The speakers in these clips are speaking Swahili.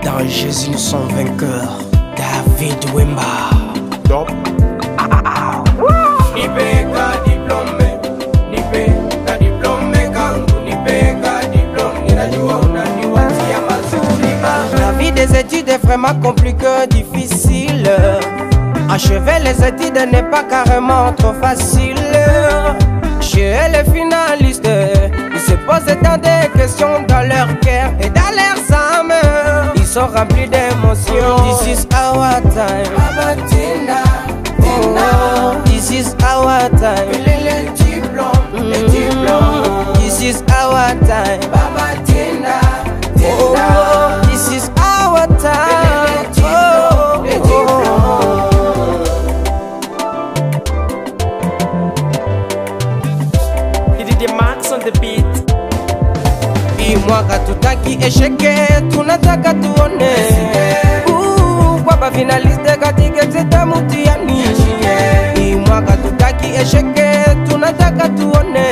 Dans Jésus nous sommes vainqueurs. David Wemba. Top. Nipeka diplome, nipeka diplome kangu, nipeka diplome, ninajua unaniwatia mazuri baba. La vie des études est vraiment compliquée, difficile. Achever les études n'est pas carrément trop facile. Chez les finalistes, ils se posent tant de questions dans leur cœur et dans leurs âmes. Ils sont remplis d'émotions. This is our time. Baba Tina, Tina. This is our time. Les diplômes, les diplômes. This is our time. Baba Tina, Tina. Oh, this is our time. Oh, les diplômes. Max on the beat. Mwaka tutaki esheke, tunataka tuone kwa ba finaliste katika exeta mutiani. Mwaka tutaki esheke, tunataka tuone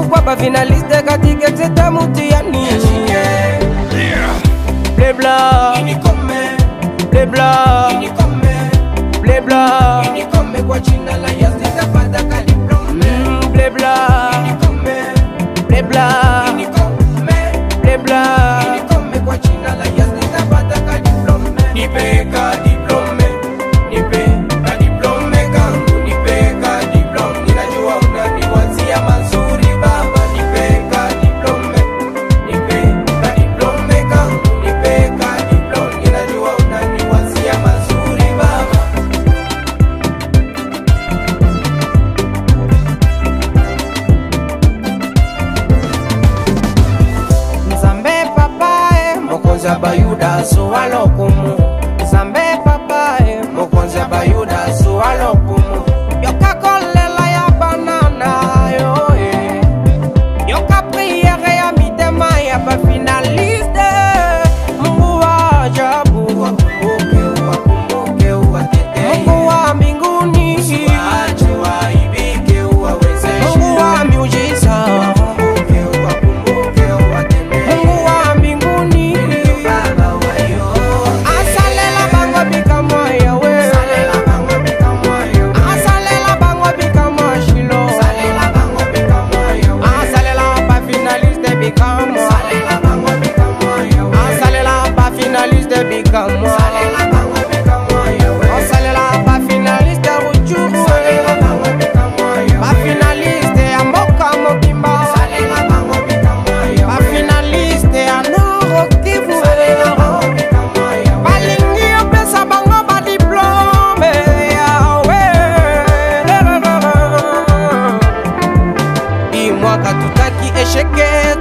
kwa ba finaliste katika exeta mutiani. Bleu blanc, bleu blanc, bleu blanc, kwa jina la Yesu nitapata diplome. Bleu blanc, bleu blanc, bleu blanc, kwa jina la Yesu nitapata diplome. Nipeka diplome, nipeka diplome kangu, nipeka diplome, ninajua unaniwazia mazuri baba. Nipeka diplome, nipeka diplome kangu, nipeka diplome, ninajua unaniwazia mazuri baba. Nzambe papae mokonzi abayuda suwalokumu. Nzambe papae mokonzi abayuda suwalokumu. Yoka kolela ya banana yo yoka priere ya mitema ya ba finaliste. Mungu wa ajabu wakumbuke uwatete. Mungu wa mbinguni usiwache waibike uwaweze. Mungu wa miujiza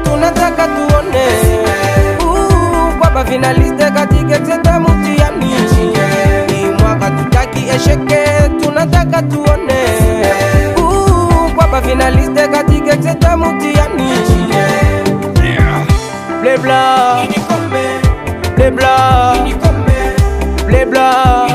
tunataka tuone kwa ba finaliste katika exeta mutiani. Mwaka tutaki esheke, tunataka tuone kwa ba finaliste katika exeta mutiani. Bleu blanc, bleu blanc, bleu blanc.